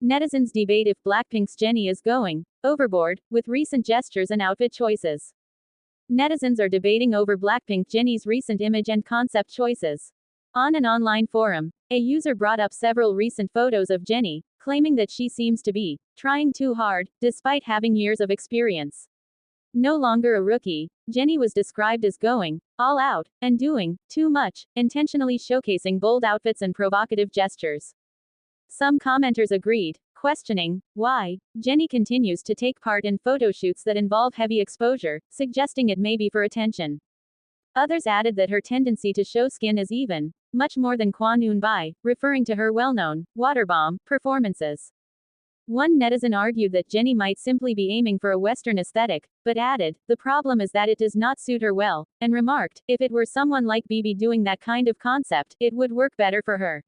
Netizens debate if BLACKPINK's Jennie is going overboard with recent gestures and outfit choices. Netizens are debating over BLACKPINK Jennie's recent image and concept choices. On an online forum, a user brought up several recent photos of Jennie, claiming that she seems to be trying too hard, despite having years of experience. No longer a rookie, Jennie was described as going all out and doing too much, intentionally showcasing bold outfits and provocative gestures. Some commenters agreed, questioning why Jennie continues to take part in photo shoots that involve heavy exposure, suggesting it may be for attention. Others added that her tendency to show skin is even much more than Kwanun Bai, referring to her well-known waterbomb performances. One netizen argued that Jennie might simply be aiming for a Western aesthetic, but added, the problem is that it does not suit her well, and remarked, if it were someone like BB doing that kind of concept, it would work better for her.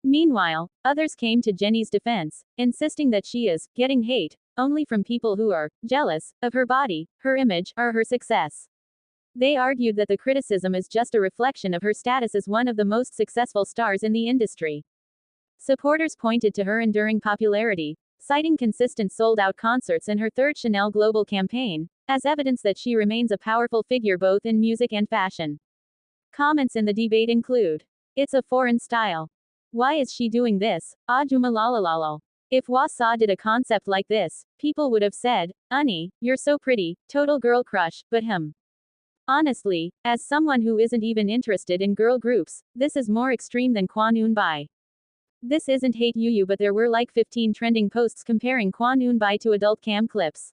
Meanwhile, others came to Jennie's defense, insisting that she is getting hate only from people who are jealous of her body, her image, or her success. They argued that the criticism is just a reflection of her status as one of the most successful stars in the industry. Supporters pointed to her enduring popularity, citing consistent sold-out concerts and her third Chanel global campaign, as evidence that she remains a powerful figure both in music and fashion. Comments in the debate include, "It's a foreign style. Why is she doing this? Ajuma lalalalo. If Wasa did a concept like this, people would have said, Unnie, you're so pretty, total girl crush, but Honestly, as someone who isn't even interested in girl groups, this is more extreme than Kwanun Bai. This isn't hate Yu, but there were like 15 trending posts comparing Kwanun Bai to adult cam clips.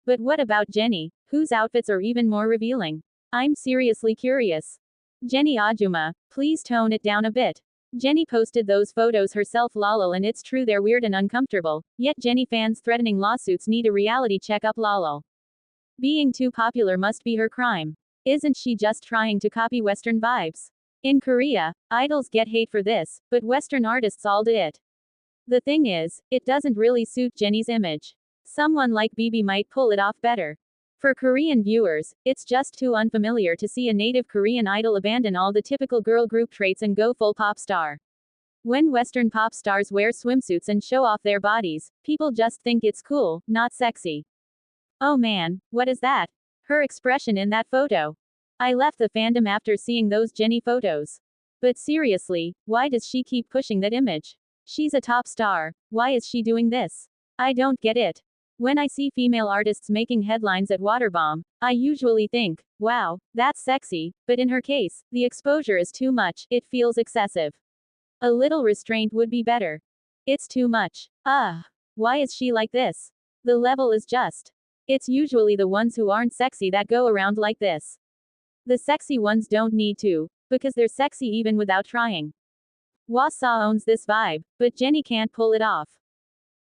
But what about Jennie, whose outfits are even more revealing? I'm seriously curious. Jennie Ajuma, please tone it down a bit. Jennie posted those photos herself lol, and it's true they're weird and uncomfortable, yet Jennie fans threatening lawsuits need a reality check-up lol. Being too popular must be her crime. Isn't she just trying to copy Western vibes? In Korea, idols get hate for this, but Western artists all do it. The thing is, it doesn't really suit Jennie's image. Someone like BB might pull it off better. For Korean viewers, it's just too unfamiliar to see a native Korean idol abandon all the typical girl group traits and go full pop star. When Western pop stars wear swimsuits and show off their bodies, people just think it's cool, not sexy. Oh man, what is that? Her expression in that photo. I left the fandom after seeing those Jennie photos. But seriously, why does she keep pushing that image? She's a top star, why is she doing this? I don't get it. When I see female artists making headlines at Waterbomb, I usually think, wow, that's sexy, but in her case, the exposure is too much, it feels excessive. A little restraint would be better. It's too much. Why is she like this? The level is just. It's usually the ones who aren't sexy that go around like this. The sexy ones don't need to, because they're sexy even without trying. Wasa owns this vibe, but Jennie can't pull it off.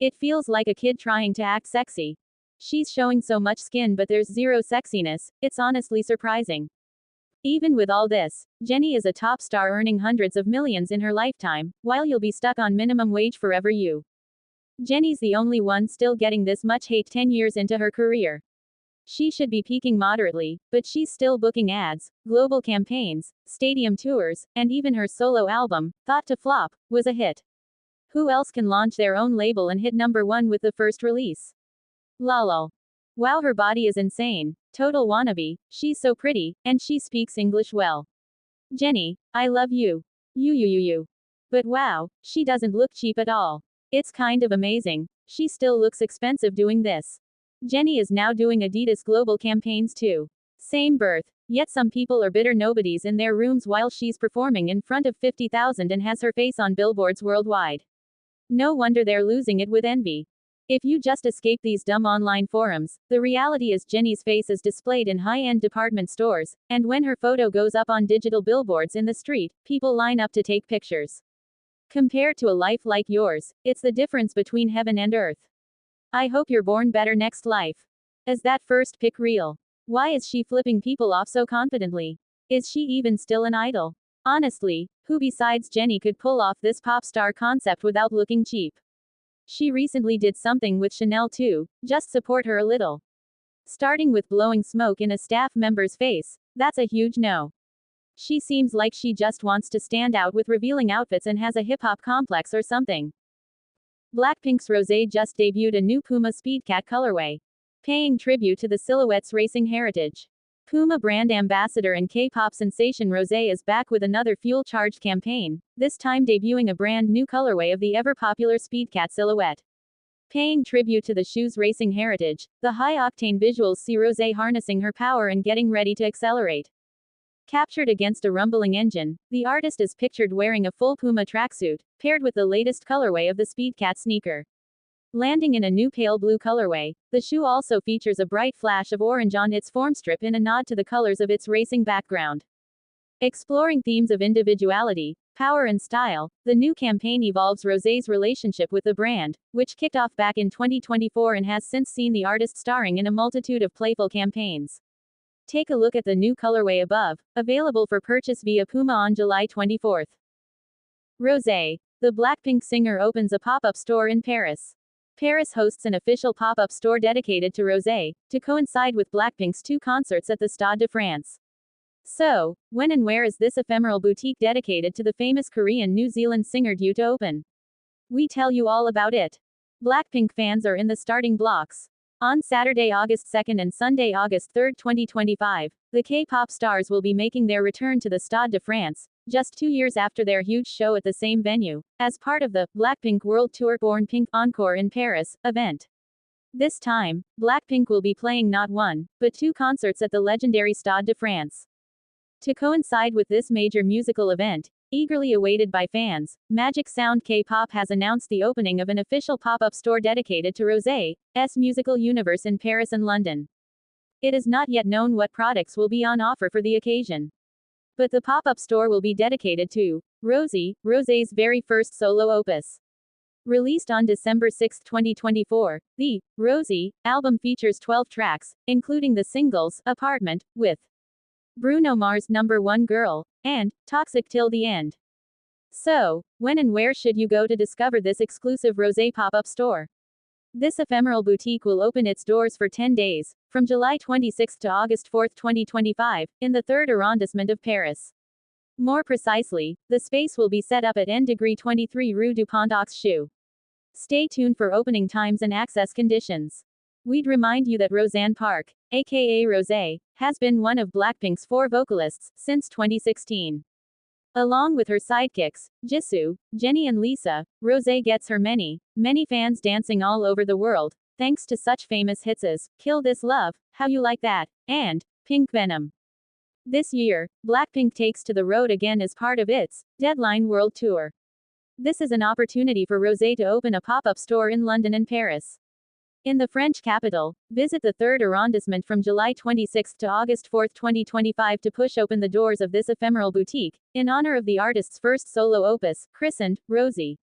It feels like a kid trying to act sexy. She's showing so much skin but there's zero sexiness, it's honestly surprising. Even with all this, Jennie is a top star earning hundreds of millions in her lifetime, while you'll be stuck on minimum wage forever. Jennie's the only one still getting this much hate 10 years into her career. She should be peaking moderately, but she's still booking ads, global campaigns, stadium tours, and even her solo album, thought to flop, was a hit. Who else can launch their own label and hit #1 with the first release? Lol. Wow, her body is insane. Total wannabe, she's so pretty, and she speaks English well. Jennie, I love you. You. But wow, she doesn't look cheap at all. It's kind of amazing. She still looks expensive doing this. Jennie is now doing Adidas global campaigns too. Same birth, yet some people are bitter nobodies in their rooms while she's performing in front of 50,000 and has her face on billboards worldwide. No wonder they're losing it with envy. If you just escape these dumb online forums, the reality is Jennie's face is displayed in high-end department stores, and when her photo goes up on digital billboards in the street, people line up to take pictures. Compared to a life like yours, it's the difference between heaven and earth. I hope you're born better next life. Is that first pic real? Why is she flipping people off so confidently? Is she even still an idol? Honestly, who besides Jennie could pull off this pop star concept without looking cheap? She recently did something with Chanel too, just support her a little. Starting with blowing smoke in a staff member's face, that's a huge no. She seems like she just wants to stand out with revealing outfits and has a hip-hop complex or something. BLACKPINK's Rosé just debuted a new Puma Speedcat colorway, paying tribute to the silhouette's racing heritage. Puma brand ambassador and K-pop sensation Rosé is back with another fuel-charged campaign, this time debuting a brand new colorway of the ever-popular Speedcat silhouette. Paying tribute to the shoe's racing heritage, the high-octane visuals see Rosé harnessing her power and getting ready to accelerate. Captured against a rumbling engine, the artist is pictured wearing a full Puma tracksuit, paired with the latest colorway of the Speedcat sneaker. Landing in a new pale blue colorway, the shoe also features a bright flash of orange on its formstrip in a nod to the colors of its racing background. Exploring themes of individuality, power and style, the new campaign evolves Rosé's relationship with the brand, which kicked off back in 2024 and has since seen the artist starring in a multitude of playful campaigns. Take a look at the new colorway above, available for purchase via Puma on July 24. Rosé. The BLACKPINK singer opens a pop-up store in Paris. Paris hosts an official pop-up store dedicated to Rosé, to coincide with BLACKPINK's 2 concerts at the Stade de France. So, when and where is this ephemeral boutique dedicated to the famous Korean-New Zealand singer due to open? We tell you all about it. BLACKPINK fans are in the starting blocks. On Saturday, August 2nd and Sunday, August 3rd, 2025, the K-pop stars will be making their return to the Stade de France, just 2 years after their huge show at the same venue, as part of the BLACKPINK World Tour Born Pink Encore in Paris event. This time, BLACKPINK will be playing not 1, but 2 concerts at the legendary Stade de France. To coincide with this major musical event, eagerly awaited by fans, Magic Sound K-pop has announced the opening of an official pop-up store dedicated to Rosé's musical universe in Paris and London. It is not yet known what products will be on offer for the occasion. But the pop-up store will be dedicated to Rosé, Rosé's very first solo opus. Released on December 6, 2024, the Rosé album features 12 tracks, including the singles Apartment, with Bruno Mars' Number One Girl, and Toxic Till the End. So, when and where should you go to discover this exclusive Rosé pop-up store? This ephemeral boutique will open its doors for 10 days, from July 26 to August 4, 2025, in the 3rd arrondissement of Paris. More precisely, the space will be set up at N°23 Rue du Pont aux Choux. Stay tuned for opening times and access conditions. We'd remind you that Roseanne Park, aka Rosé, has been one of BLACKPINK's 4 vocalists since 2016. Along with her sidekicks, Jisoo, Jennie and Lisa, Rosé gets her many fans dancing all over the world, thanks to such famous hits as Kill This Love, How You Like That, and Pink Venom. This year, BLACKPINK takes to the road again as part of its Deadline World Tour. This is an opportunity for Rosé to open a pop-up store in London and Paris. In the French capital, visit the 3rd arrondissement from July 26 to August 4, 2025 to push open the doors of this ephemeral boutique, in honor of the artist's first solo opus, christened Rosé.